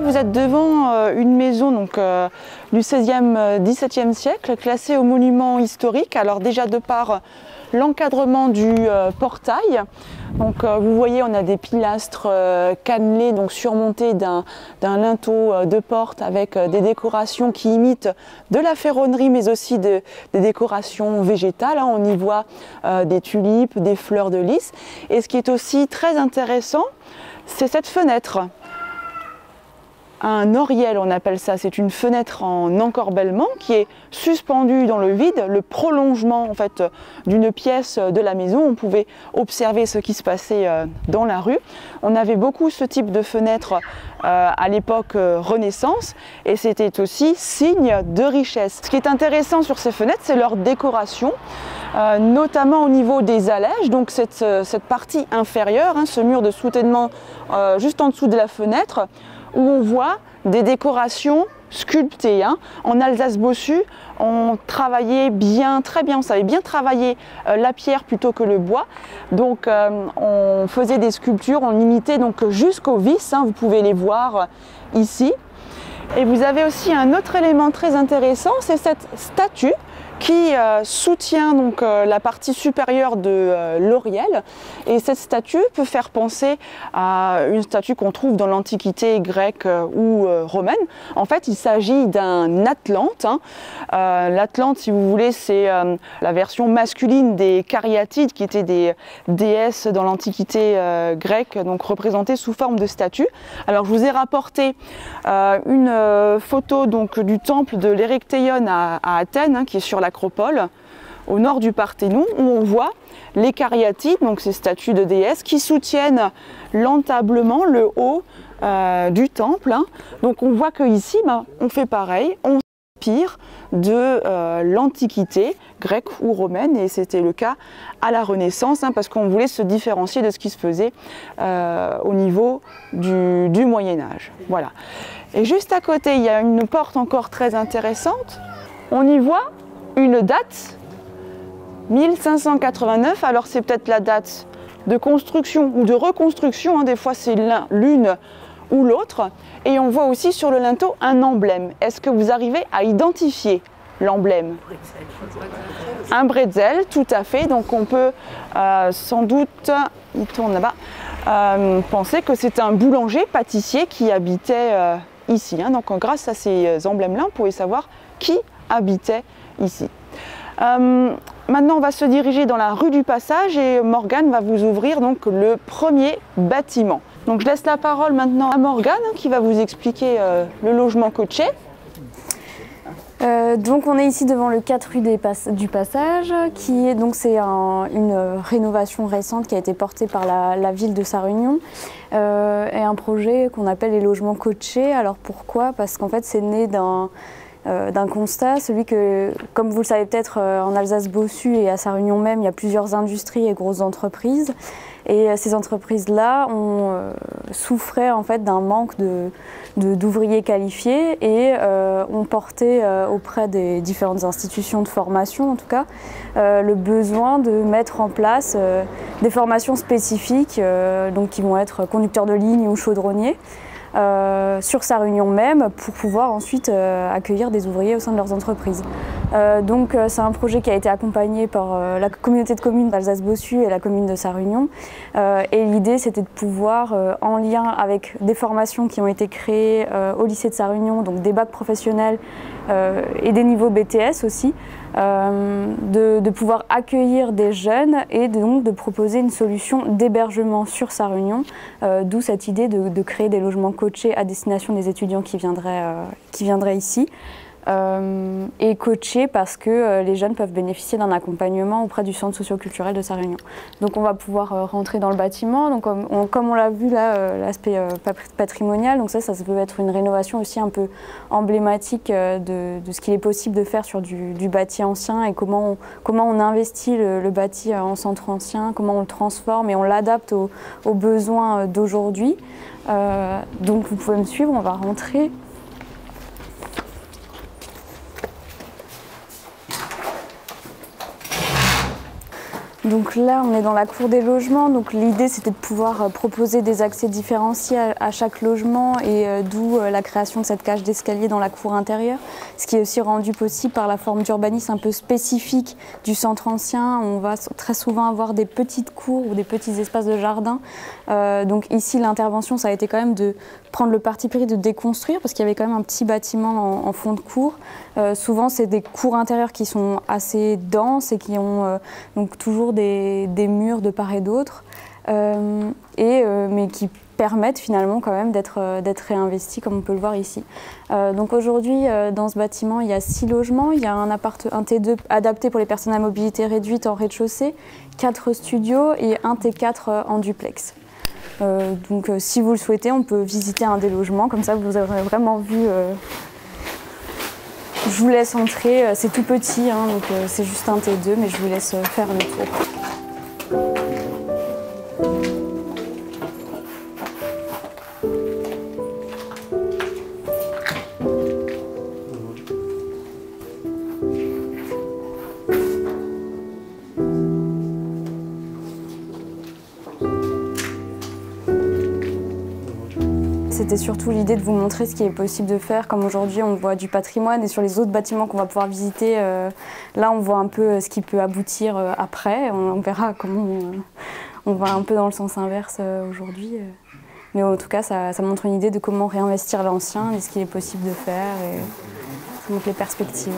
vous êtes devant une maison donc, du 16e, 17e siècle, classée au monument historique. Alors déjà de par l'encadrement du portail, donc vous voyez on a des pilastres cannelés donc surmontés d'un linteau de porte avec des décorations qui imitent de la ferronnerie mais aussi des décorations végétales. On y voit des tulipes, des fleurs de lys, et ce qui est aussi très intéressant, c'est cette fenêtre. Un oriel, on appelle ça, c'est une fenêtre en encorbellement qui est suspendue dans le vide, le prolongement en fait d'une pièce de la maison. On pouvait observer ce qui se passait dans la rue. On avait beaucoup ce type de fenêtre à l'époque Renaissance, et c'était aussi signe de richesse. Ce qui est intéressant sur ces fenêtres, c'est leur décoration, notamment au niveau des allèges, donc cette partie inférieure, ce mur de soutènement juste en dessous de la fenêtre, où on voit des décorations sculptées. En Alsace-Bossu, on travaillait très bien, on savait bien travailler la pierre plutôt que le bois. Donc on faisait des sculptures, on imitait donc jusqu'aux vis, vous pouvez les voir ici. Et vous avez aussi un autre élément très intéressant, c'est cette statue qui soutient donc la partie supérieure de l'oriel, et cette statue peut faire penser à une statue qu'on trouve dans l'Antiquité grecque ou romaine. En fait, il s'agit d'un Atlante. L'Atlante, si vous voulez, c'est la version masculine des Cariatides, qui étaient des déesses dans l'Antiquité grecque, donc représentées sous forme de statue. Alors, je vous ai rapporté une photo donc du temple de l'Érectéion à Athènes, qui est sur l'Acropole, au nord du Parthénon, où on voit les Cariatides, donc ces statues de déesses, qui soutiennent l'entablement, le haut du temple. Donc on voit qu'ici, on fait pareil, on s'inspire de l'Antiquité grecque ou romaine, et c'était le cas à la Renaissance, parce qu'on voulait se différencier de ce qui se faisait au niveau du Moyen-Âge. Voilà. Et juste à côté, il y a une porte encore très intéressante. On y voit une date, 1589, alors c'est peut-être la date de construction ou de reconstruction, des fois c'est l'une ou l'autre, et on voit aussi sur le linteau un emblème. Est-ce que vous arrivez à identifier l'emblème? Un bretzel, tout à fait, donc on peut sans doute, il tourne là-bas, penser que c'est un boulanger, pâtissier qui habitait ici. Donc grâce à ces emblèmes-là, on pouvait savoir qui habitait ici. Maintenant, on va se diriger dans la rue du Passage et Morgane va vous ouvrir donc le premier bâtiment. Donc je laisse la parole maintenant à Morgane qui va vous expliquer le logement coaché. Donc on est ici devant le 4 rue du Passage, qui est donc une rénovation récente qui a été portée par la ville de Sarre-Union, et un projet qu'on appelle les logements coachés. Alors pourquoi? Parce qu'en fait c'est né d'un constat, celui que, comme vous le savez peut-être, en Alsace-Bossu et à Sarre-Union même, il y a plusieurs industries et grosses entreprises. Et ces entreprises-là souffraient en fait d'un manque d'ouvriers qualifiés, et ont porté auprès des différentes institutions de formation, en tout cas, le besoin de mettre en place des formations spécifiques, donc qui vont être conducteurs de ligne ou chaudronniers, sur Sarre-Union même, pour pouvoir ensuite accueillir des ouvriers au sein de leurs entreprises. Donc c'est un projet qui a été accompagné par la communauté de communes d'Alsace-Bossu et la commune de Sarre-Union. Et l'idée c'était de pouvoir, en lien avec des formations qui ont été créées au lycée de Sarre-Union, donc des bacs professionnels et des niveaux BTS aussi, de pouvoir accueillir des jeunes et donc de proposer une solution d'hébergement sur Sarre-Union, d'où cette idée de créer des logements coachés à destination des étudiants qui viendraient ici. Et coachés parce que les jeunes peuvent bénéficier d'un accompagnement auprès du centre socio-culturel de Sarre-Union. Donc on va pouvoir rentrer dans le bâtiment. Donc comme on l'a vu là, l'aspect patrimonial, donc ça peut être une rénovation aussi un peu emblématique de ce qu'il est possible de faire sur du bâti ancien, et comment on investit le bâti en centre ancien, comment on le transforme et on l'adapte aux besoins d'aujourd'hui. Donc vous pouvez me suivre, on va rentrer. Donc là, on est dans la cour des logements. Donc l'idée, c'était de pouvoir proposer des accès différenciés à chaque logement et d'où la création de cette cage d'escalier dans la cour intérieure. Ce qui est aussi rendu possible par la forme d'urbanisme un peu spécifique du centre ancien. On va très souvent avoir des petites cours ou des petits espaces de jardin. Donc ici, l'intervention, ça a été quand même de prendre le parti pris de déconstruire parce qu'il y avait quand même un petit bâtiment en fond de cour. Souvent, c'est des cours intérieures qui sont assez denses et qui ont donc toujours des murs de part et d'autre, mais qui permettent finalement quand même d'être réinvestis comme on peut le voir ici. Donc aujourd'hui, dans ce bâtiment, il y a 6 logements. Il y a un T2 adapté pour les personnes à mobilité réduite en rez-de-chaussée, 4 studios et un T4 en duplex. Donc si vous le souhaitez, on peut visiter un des logements, comme ça vous aurez vraiment vu. Je vous laisse entrer, c'est tout petit, hein, donc c'est juste un T2, mais je vous laisse faire le tour. C'était surtout l'idée de vous montrer ce qui est possible de faire. Comme aujourd'hui, on voit du patrimoine et sur les autres bâtiments qu'on va pouvoir visiter, là, on voit un peu ce qui peut aboutir après. On verra comment on va un peu dans le sens inverse aujourd'hui. Mais en tout cas, ça montre une idée de comment réinvestir l'ancien et ce qu'il est possible de faire. Et ça montre les perspectives.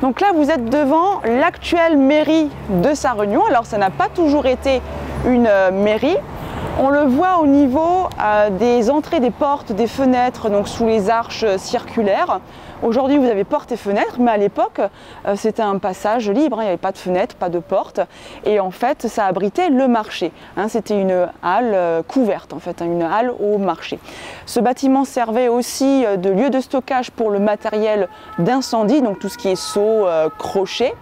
Donc là, vous êtes devant l'actuelle mairie de Sarre-Union. Alors, ça n'a pas toujours été une mairie. On le voit au niveau des entrées, des portes, des fenêtres, donc sous les arches circulaires. Aujourd'hui, vous avez portes et fenêtres, mais à l'époque, c'était un passage libre. Il n'y avait pas de fenêtres, pas de portes. Et en fait, ça abritait le marché. C'était une halle couverte, en fait, une halle au marché. Ce bâtiment servait aussi de lieu de stockage pour le matériel d'incendie, donc tout ce qui est seaux, crochets.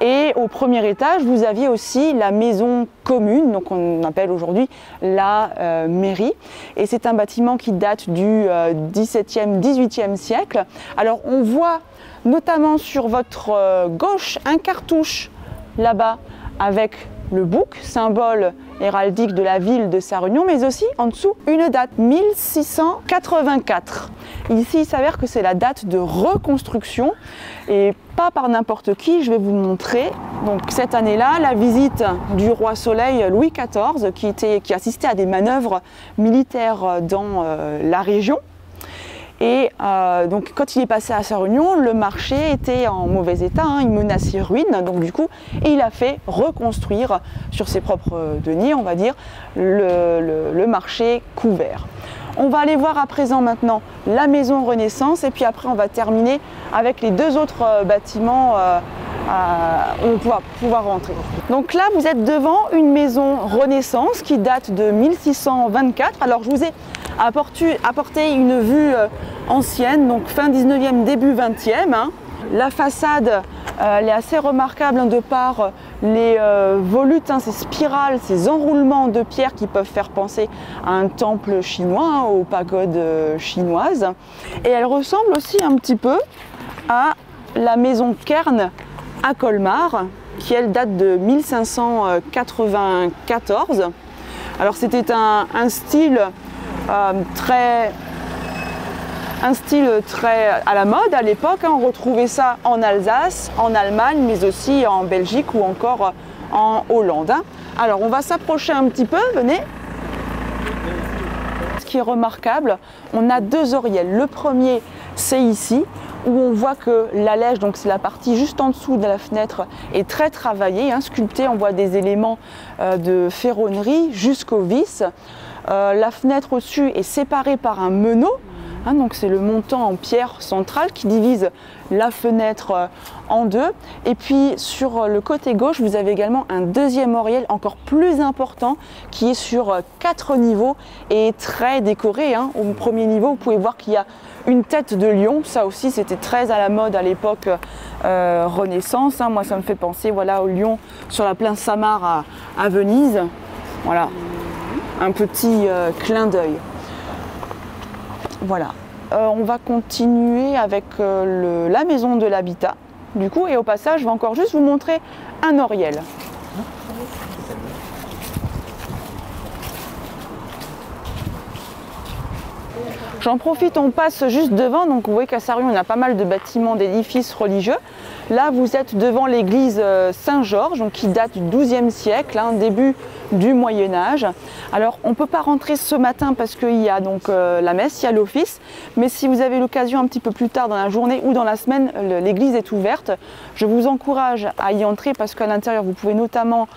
Et au premier étage, vous aviez aussi la maison commune, donc on appelle aujourd'hui la mairie. Et c'est un bâtiment qui date du XVIIe, XVIIIe siècle. Alors on voit notamment sur votre gauche un cartouche là-bas avec le bouc, symbole héraldique de la ville de Sarre-Union, mais aussi en dessous une date, 1684. Ici, il s'avère que c'est la date de reconstruction et pas par n'importe qui. Je vais vous montrer. Donc cette année-là, la visite du roi Soleil Louis XIV qui assistait à des manœuvres militaires dans la région. Et donc quand il est passé à Sarre-Union, le marché était en mauvais état, il menaçait ruine, donc du coup il a fait reconstruire sur ses propres deniers, on va dire, le marché couvert. On va aller voir à présent maintenant la maison Renaissance et puis après on va terminer avec les 2 autres bâtiments où on va pouvoir rentrer. Donc là vous êtes devant une maison Renaissance qui date de 1624. Alors je vous ai apporté une vue ancienne, donc fin 19e, début 20e. La façade, elle est assez remarquable de par les volutes, ces spirales, ces enroulements de pierre qui peuvent faire penser à un temple chinois, aux pagodes chinoises. Et elle ressemble aussi un petit peu à la maison Kern à Colmar, qui elle date de 1594. Alors c'était un style très à la mode à l'époque. On retrouvait ça en Alsace, en Allemagne, mais aussi en Belgique ou encore en Hollande. Alors on va s'approcher un petit peu, venez. Ce qui est remarquable, on a 2 oriels. Le premier, c'est ici, où on voit que l'allège, donc c'est la partie juste en dessous de la fenêtre, est très travaillée, sculptée. On voit des éléments de ferronnerie jusqu'aux vis. La fenêtre au-dessus est séparée par un meneau. Donc c'est le montant en pierre centrale qui divise la fenêtre en 2. Et puis sur le côté gauche, vous avez également un 2e oriel encore plus important qui est sur 4 niveaux et très décoré. Au premier niveau, vous pouvez voir qu'il y a une tête de lion. Ça aussi, c'était très à la mode à l'époque Renaissance. Moi, ça me fait penser au lion sur la place Samar à Venise. Voilà, un petit clin d'œil. Voilà. on va continuer avec la maison de l'habitat. Du coup, et au passage, je vais encore juste vous montrer un oriel. J'en profite, on passe juste devant, donc vous voyez qu'à Sarre-Union, on a pas mal de bâtiments, d'édifices religieux. Là, vous êtes devant l'église Saint-Georges, donc qui date du XIIe siècle, début du Moyen-Âge. Alors, on ne peut pas rentrer ce matin parce qu'il y a donc la messe, il y a l'office, mais si vous avez l'occasion un petit peu plus tard dans la journée ou dans la semaine, l'église est ouverte. Je vous encourage à y entrer parce qu'à l'intérieur, vous pouvez notamment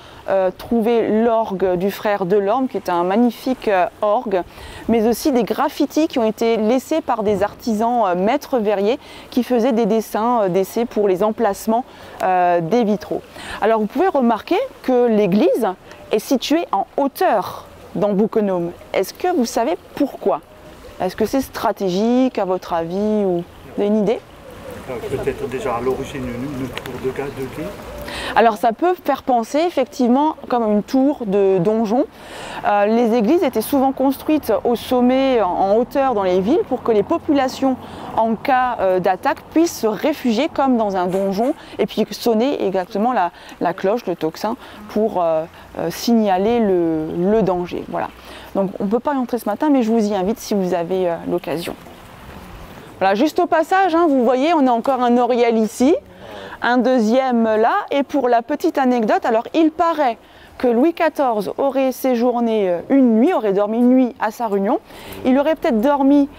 trouver l'orgue du frère Delorme, qui est un magnifique orgue, mais aussi des graffitis qui ont été laissés par des artisans maîtres verriers qui faisaient des dessins d'essais pour les emplacements des vitraux. Alors vous pouvez remarquer que l'église est située en hauteur dans Bouquenôme. Est-ce que vous savez pourquoi? Est-ce que c'est stratégique à votre avis ou vous avez une idée? Peut-être déjà à l'origine une tour de quai. Alors ça peut faire penser effectivement comme une tour de donjon. Les églises étaient souvent construites au sommet, en hauteur dans les villes pour que les populations en cas d'attaque puissent se réfugier comme dans un donjon et puis sonner exactement la cloche, le tocsin pour signaler le danger. Voilà. Donc on ne peut pas y entrer ce matin mais je vous y invite si vous avez l'occasion. Voilà, juste au passage, vous voyez on a encore un oriel ici. Un deuxième là, et pour la petite anecdote, alors il paraît que Louis XIV aurait séjourné une nuit, aurait dormi une nuit à Sarre-Union. Il aurait peut-être dormi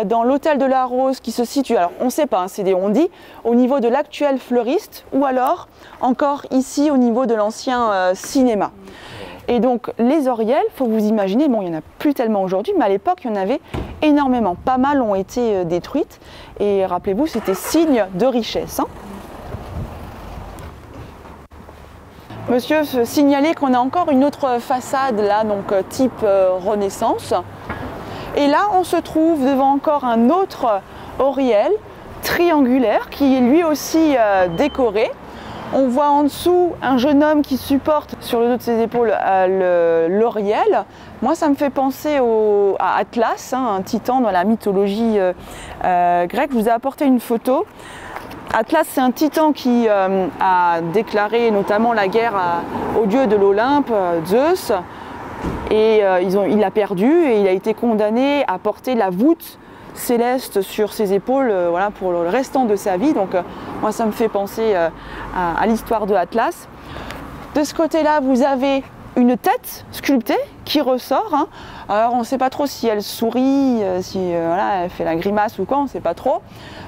dans l'hôtel de la Rose qui se situe, alors on ne sait pas, c'est des on-dit, au niveau de l'actuel fleuriste, ou alors encore ici au niveau de l'ancien cinéma. Et donc les oriels, il faut vous imaginer, bon il n'y en a plus tellement aujourd'hui, mais à l'époque il y en avait énormément, pas mal ont été détruites, et rappelez-vous c'était signe de richesse. Monsieur signalait qu'on a encore une autre façade là, donc type Renaissance. Et là, on se trouve devant encore un autre oriel triangulaire qui est lui aussi décoré. On voit en dessous un jeune homme qui supporte sur le dos de ses épaules l'oriel. Moi, ça me fait penser à Atlas, un titan dans la mythologie grecque. Je vous ai apporté une photo. Atlas, c'est un titan qui a déclaré notamment la guerre au dieu de l'Olympe, Zeus, et il a perdu et il a été condamné à porter la voûte céleste sur ses épaules voilà, pour le restant de sa vie. Donc moi, ça me fait penser à l'histoire de Atlas. De ce côté-là, vous avez une tête sculptée qui ressort. Alors on ne sait pas trop si elle sourit, si voilà, elle fait la grimace ou quoi, on ne sait pas trop.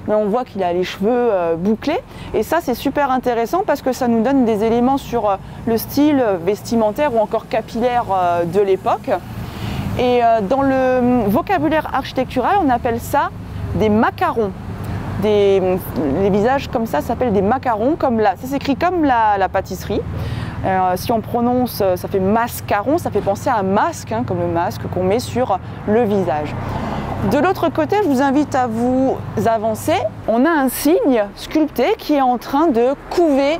Mais on voit qu'il a les cheveux bouclés. Et ça c'est super intéressant parce que ça nous donne des éléments sur le style vestimentaire ou encore capillaire de l'époque. Et dans le vocabulaire architectural, on appelle ça des macarons. Les visages comme ça s'appellent des macarons, ça s'écrit comme la pâtisserie. Si on prononce, ça fait mascaron, ça fait penser à un masque, comme le masque qu'on met sur le visage. De l'autre côté, je vous invite à vous avancer. On a un cygne sculpté qui est en train de couver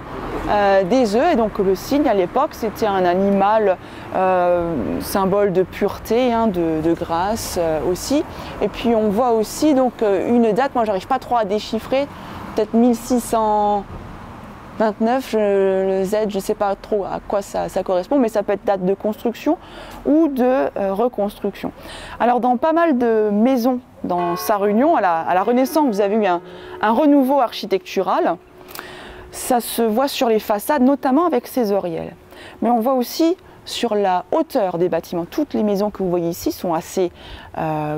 des œufs. Et donc le cygne à l'époque, c'était un animal symbole de pureté, de grâce aussi. Et puis on voit aussi donc une date, moi j'arrive pas trop à déchiffrer, peut-être 1629, le Z, je ne sais pas trop à quoi ça correspond, mais ça peut être date de construction ou de reconstruction. Alors dans pas mal de maisons dans Sarre-Union, à la Renaissance, vous avez eu un renouveau architectural. Ça se voit sur les façades, notamment avec ces oriels. Mais on voit aussi sur la hauteur des bâtiments. Toutes les maisons que vous voyez ici sont assez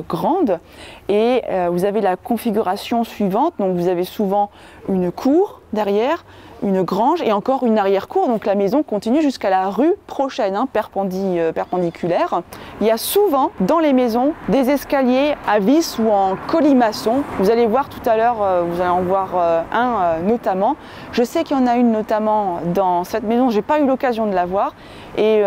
grandes et vous avez la configuration suivante. Donc vous avez souvent une cour derrière, une grange et encore une arrière-cour. Donc la maison continue jusqu'à la rue prochaine, perpendiculaire. Il y a souvent dans les maisons des escaliers à vis ou en colimaçon. Vous allez voir tout à l'heure, vous allez en voir un notamment. Je sais qu'il y en a une notamment dans cette maison, je n'ai pas eu l'occasion de la voir. Et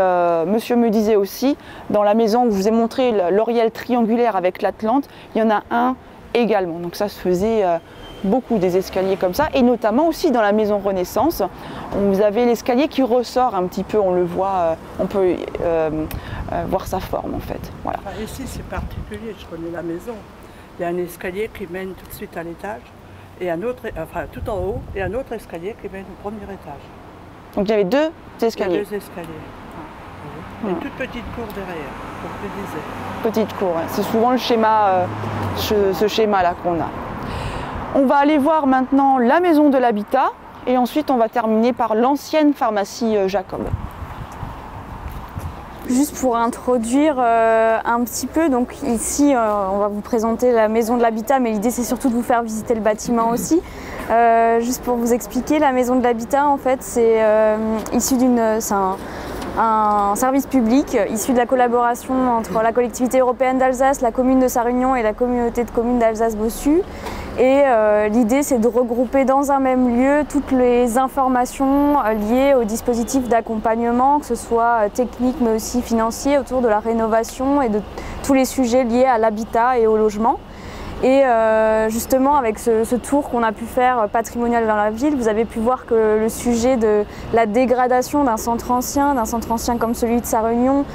monsieur me disait aussi, dans la maison où je vous ai montré l'oriel triangulaire avec l'Atlante, il y en a un également. Donc ça se faisait beaucoup des escaliers comme ça, et notamment aussi dans la maison Renaissance, vous avez l'escalier qui ressort un petit peu, on le voit, on peut voir sa forme en fait. Voilà. Enfin, ici c'est particulier, je connais la maison, Il y a un escalier qui mène tout de suite à l'étage, et un autre, enfin tout en haut, et un autre escalier qui mène au premier étage. Donc il y avait deux escaliers. Il y a deux escaliers. Une toute petite cour derrière, comme je disais. Petite cour, ouais. C'est souvent le schéma, ce schéma-là qu'on a. On va aller voir maintenant la maison de l'habitat et ensuite on va terminer par l'ancienne pharmacie Jacob. Juste pour introduire un petit peu, donc ici on va vous présenter la maison de l'habitat, mais l'idée c'est surtout de vous faire visiter le bâtiment aussi. Juste pour vous expliquer, la maison de l'habitat en fait c'est issu un service public issu de la collaboration entre la collectivité européenne d'Alsace, la commune de Sarre-Union et la communauté de communes d'Alsace-Bossu. Et l'idée, c'est de regrouper dans un même lieu toutes les informations liées au dispositif d'accompagnement, que ce soit technique mais aussi financier, autour de la rénovation et de tous les sujets liés à l'habitat et au logement. Et justement, avec ce tour qu'on a pu faire patrimonial dans la ville, vous avez pu voir que le sujet de la dégradation d'un centre ancien comme celui de Sarre-Union,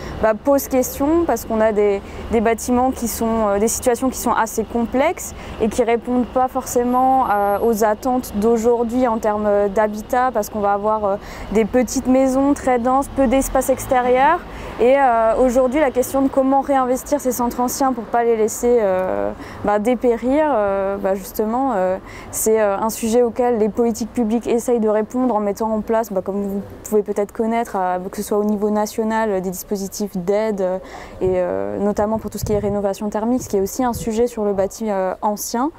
pose question parce qu'on a des bâtiments qui sont, des situations qui sont assez complexes et qui ne répondent pas forcément aux attentes d'aujourd'hui en termes d'habitat, parce qu'on va avoir des petites maisons très denses, peu d'espace extérieur. Et aujourd'hui, la question de comment réinvestir ces centres anciens pour ne pas les laisser dépérir, justement, c'est un sujet auquel les politiques publiques essayent de répondre en mettant en place, comme vous pouvez peut-être connaître, que ce soit au niveau national, des dispositifs d'aide, et notamment pour tout ce qui est rénovation thermique, ce qui est aussi un sujet sur le bâti ancien,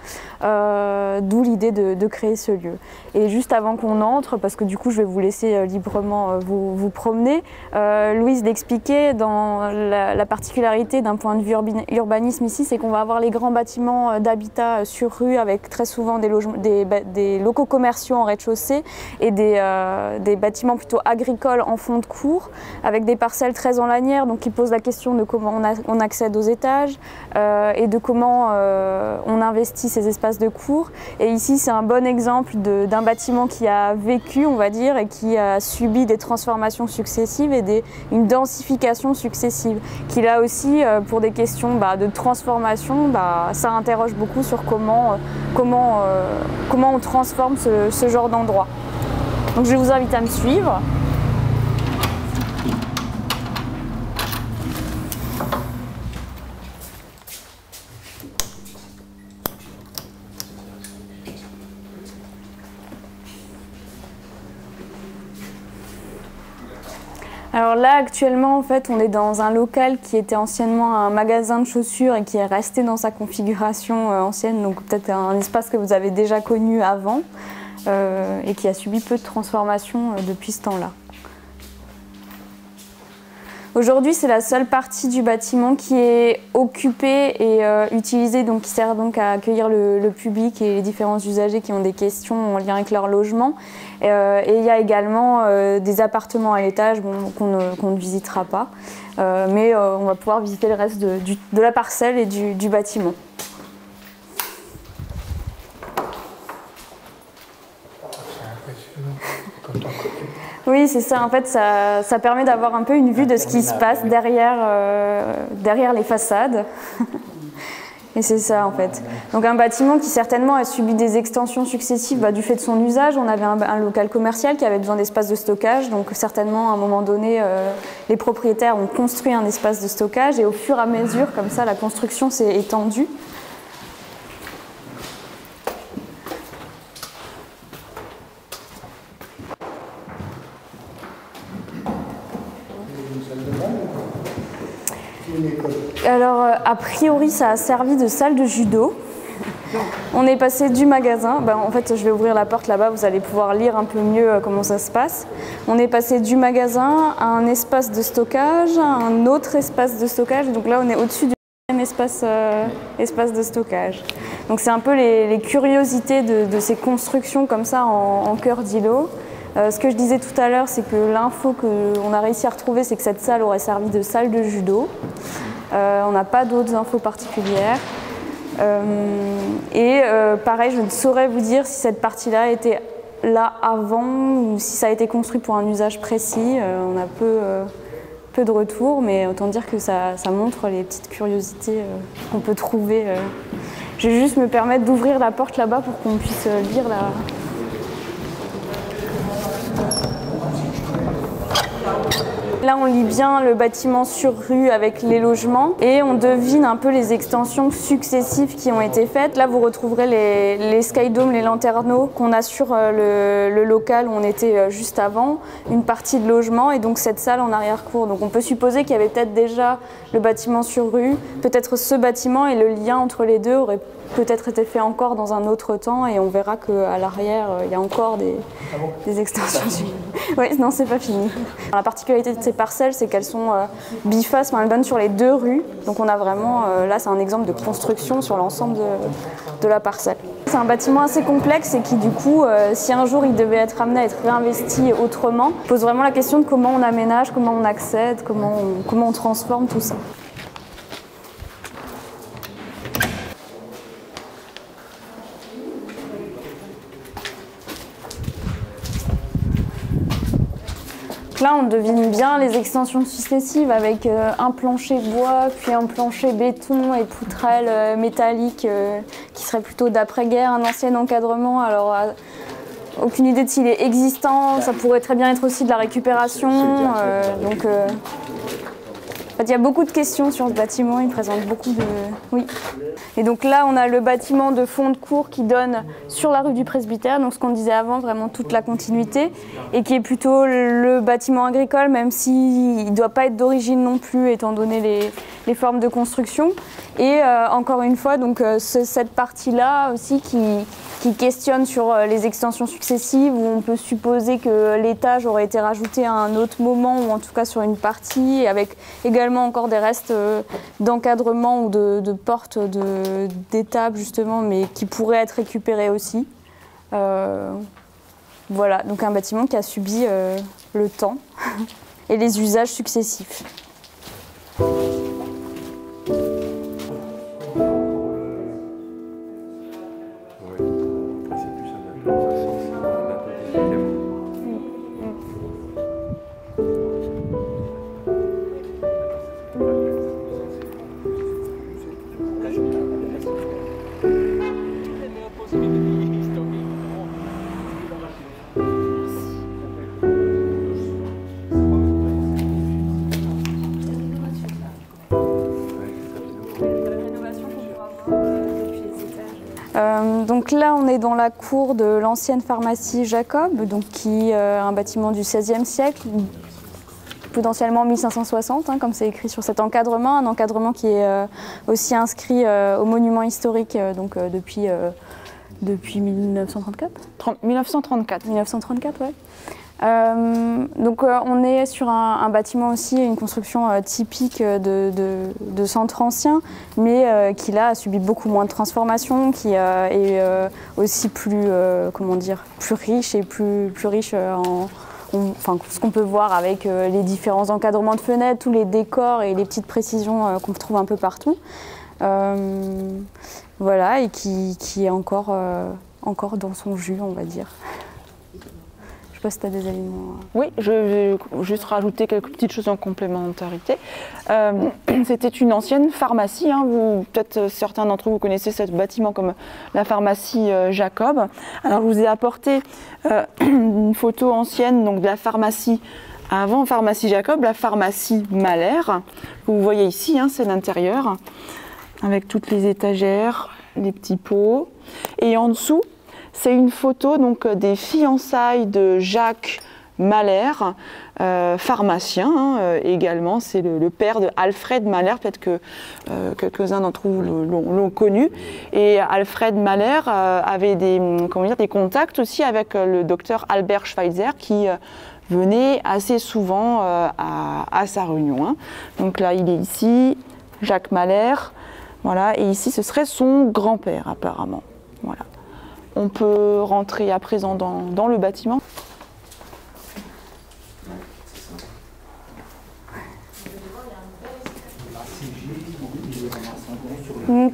d'où l'idée de créer ce lieu. Et juste avant qu'on entre, parce que du coup je vais vous laisser librement vous promener, Louise l'expliquait, dans la particularité d'un point de vue urbanisme ici, c'est qu'on va avoir les grands bâtiments d'habitat sur rue avec très souvent des locaux commerciaux en rez-de-chaussée et des bâtiments plutôt agricoles en fond de cour, avec des parcelles très en lanière, donc qui posent la question de comment on accède aux étages et de comment on investit ces espaces de cour. Et ici c'est un bon exemple d'un bâtiment qui a vécu, on va dire, et qui a subi des transformations successives et une densification successive, qui là aussi pour des questions de transformation, ça interroge beaucoup sur comment on transforme ce genre d'endroit. Donc je vous invite à me suivre. Alors là, actuellement, en fait, on est dans un local qui était anciennement un magasin de chaussures et qui est resté dans sa configuration ancienne, donc peut-être un espace que vous avez déjà connu avant et qui a subi peu de transformations depuis ce temps-là. Aujourd'hui, c'est la seule partie du bâtiment qui est occupée et utilisée, donc qui sert donc à accueillir le public et les différents usagers qui ont des questions en lien avec leur logement. Et il y a également des appartements à l'étage qu'on ne visitera pas, mais on va pouvoir visiter le reste de la parcelle et du bâtiment. Oui, c'est ça. En fait, ça permet d'avoir un peu une vue de ce qui se passe derrière les façades. Et c'est ça, en fait. Donc un bâtiment qui certainement a subi des extensions successives du fait de son usage. On avait un local commercial qui avait besoin d'espace de stockage. Donc certainement, à un moment donné, les propriétaires ont construit un espace de stockage. Et au fur et à mesure, comme ça, la construction s'est étendue. Alors, a priori, ça a servi de salle de judo. On est passé du magasin, en fait, je vais ouvrir la porte là-bas, vous allez pouvoir lire un peu mieux comment ça se passe. On est passé du magasin à un espace de stockage, à un autre espace de stockage. Donc là, on est au-dessus du même espace de stockage. Donc c'est un peu les curiosités de ces constructions comme ça en cœur d'îlot. Ce que je disais tout à l'heure, c'est que l'info qu'on a réussi à retrouver, c'est que cette salle aurait servi de salle de judo. On n'a pas d'autres infos particulières. Pareil, je ne saurais vous dire si cette partie-là était là avant ou si ça a été construit pour un usage précis. On a peu de retours, mais autant dire que ça montre les petites curiosités qu'on peut trouver Je vais juste me permettre d'ouvrir la porte là-bas pour qu'on puisse lire la... Là, on lit bien le bâtiment sur rue avec les logements et on devine un peu les extensions successives qui ont été faites. Là, vous retrouverez les skydomes, les lanterneaux qu'on a sur le local où on était juste avant, une partie de logement et donc cette salle en arrière-cour. Donc on peut supposer qu'il y avait peut-être déjà le bâtiment sur rue, peut-être ce bâtiment et le lien entre les deux aurait peut-être été fait encore dans un autre temps et on verra qu'à l'arrière, il y a encore des extensions. Oui, non, c'est pas fini. La particularité de ces parcelles, c'est qu'elles sont bifaces, elles donnent sur les deux rues. Donc on a vraiment, là c'est un exemple de construction sur l'ensemble de la parcelle. C'est un bâtiment assez complexe et qui du coup, si un jour il devait être amené à être réinvesti autrement, pose vraiment la question de comment on aménage, comment on accède, comment on transforme tout ça. Là, on devine bien les extensions successives avec un plancher bois, puis un plancher béton et poutrelles métalliques qui serait plutôt d'après-guerre, un ancien encadrement. Alors, aucune idée de s'il est existant, ça pourrait très bien être aussi de la récupération. Donc, en fait, il y a beaucoup de questions sur ce bâtiment, il présente beaucoup de... Oui. Et donc là, on a le bâtiment de fond de cour qui donne sur la rue du Presbytère, donc ce qu'on disait avant, vraiment toute la continuité, et qui est plutôt le bâtiment agricole, même s'il ne doit pas être d'origine non plus, étant donné les formes de construction. Et encore une fois, donc, cette partie-là aussi qui questionne sur les extensions successives, où on peut supposer que l'étage aurait été rajouté à un autre moment, ou en tout cas sur une partie, avec également encore des restes d'encadrement ou de portes d'étables justement, mais qui pourraient être récupérés aussi. Voilà, donc un bâtiment qui a subi le temps et les usages successifs. Donc là, on est dans la cour de l'ancienne pharmacie Jacob, donc qui est un bâtiment du XVIe siècle, potentiellement 1560, hein, comme c'est écrit sur cet encadrement, un encadrement qui est aussi inscrit au monument historique donc, depuis 1934 1934. 1934, ouais. Donc on est sur un bâtiment aussi, une construction typique de centre ancien, mais qui là a subi beaucoup moins de transformations, qui est aussi plus, comment dire, plus riche et plus riche enfin, ce qu'on peut voir avec les différents encadrements de fenêtres, tous les décors et les petites précisions qu'on trouve un peu partout. Voilà, et qui est encore dans son jus, on va dire. Je ne sais pas si tu as des éléments. Oui, je vais juste rajouter quelques petites choses en complémentarité. C'était une ancienne pharmacie, hein, peut-être certains d'entre vous connaissez ce bâtiment comme la pharmacie Jacob. Alors je vous ai apporté une photo ancienne donc, de la pharmacie avant pharmacie Jacob, la pharmacie Mahler. Vous voyez ici, hein, c'est l'intérieur, avec toutes les étagères, les petits pots. Et en dessous, c'est une photo donc, des fiançailles de Jacques Mahler, pharmacien hein, également. C'est le père de Alfred Mahler, peut-être que quelques-uns d'entre vous l'ont connu. Et Alfred Mahler avait des contacts aussi avec le docteur Albert Schweitzer qui venait assez souvent à sa réunion. Hein. Donc là, il est ici, Jacques Mahler. Voilà, et ici, ce serait son grand-père apparemment. Voilà. On peut rentrer à présent dans le bâtiment.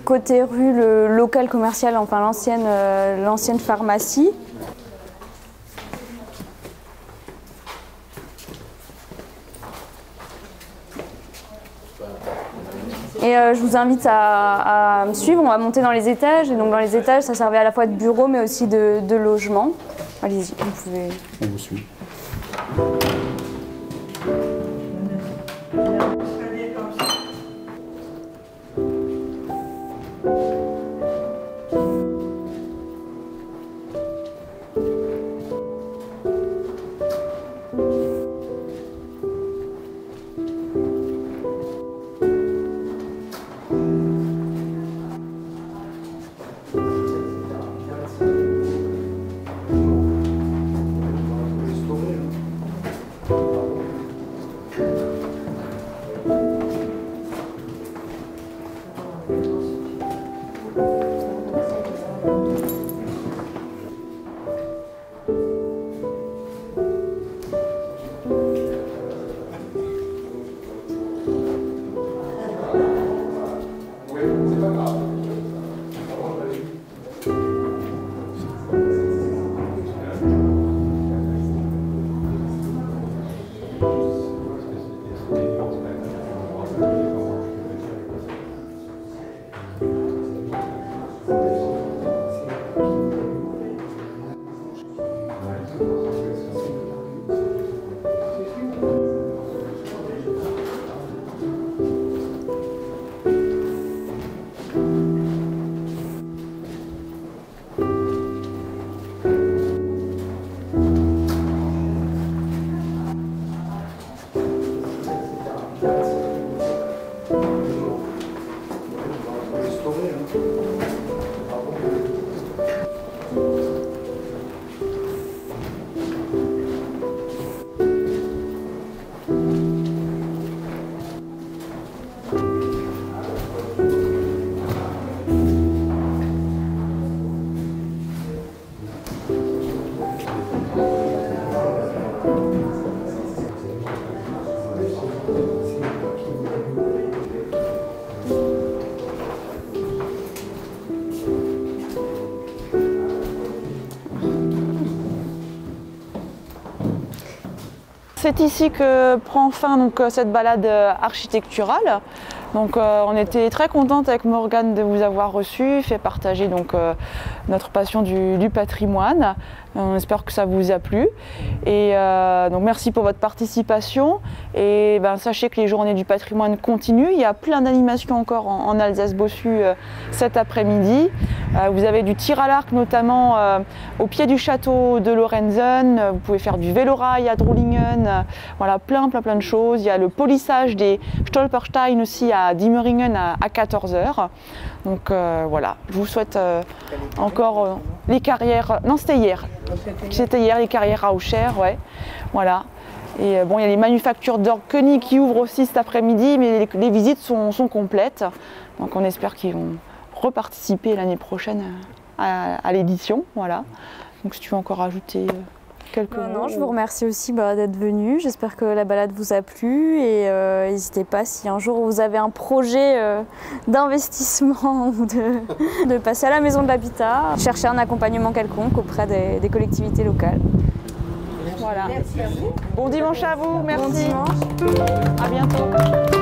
Côté rue, le local commercial, enfin l'ancienne pharmacie. Et je vous invite à me suivre, on va monter dans les étages. Et donc dans les étages, ça servait à la fois de bureau mais aussi de logement. Allez-y, vous pouvez... On vous suit. C'est ici que prend fin donc, cette balade architecturale. Donc, on était très contente avec Morgane de vous avoir reçu, fait partager donc, notre passion du patrimoine. On espère que ça vous a plu. Et donc merci pour votre participation. Et ben, sachez que les journées du patrimoine continuent. Il y a plein d'animations encore en Alsace-Bossu cet après-midi. Vous avez du tir à l'arc notamment au pied du château de Lorenzen. Vous pouvez faire du vélorail à Drohlingen. Voilà, plein de choses. Il y a le polissage des Stolpersteine aussi à Diemeringen à 14 h. Donc voilà, je vous souhaite encore les carrières. Non, c'était hier. C'était hier, les carrières à Auxerre, ouais. Voilà. Et bon, il y a les manufactures d'Orkeny qui ouvrent aussi cet après-midi, mais les visites sont complètes. Donc on espère qu'ils vont reparticiper l'année prochaine à l'édition. Voilà. Donc si tu veux encore ajouter quelques mots. Non, je vous remercie aussi d'être venu. J'espère que la balade vous a plu et n'hésitez pas si un jour vous avez un projet d'investissement ou de passer à la maison de l'habitat, chercher un accompagnement quelconque auprès des collectivités locales. Voilà. Merci à vous. Bon dimanche à vous, merci. Bon dimanche. À bientôt.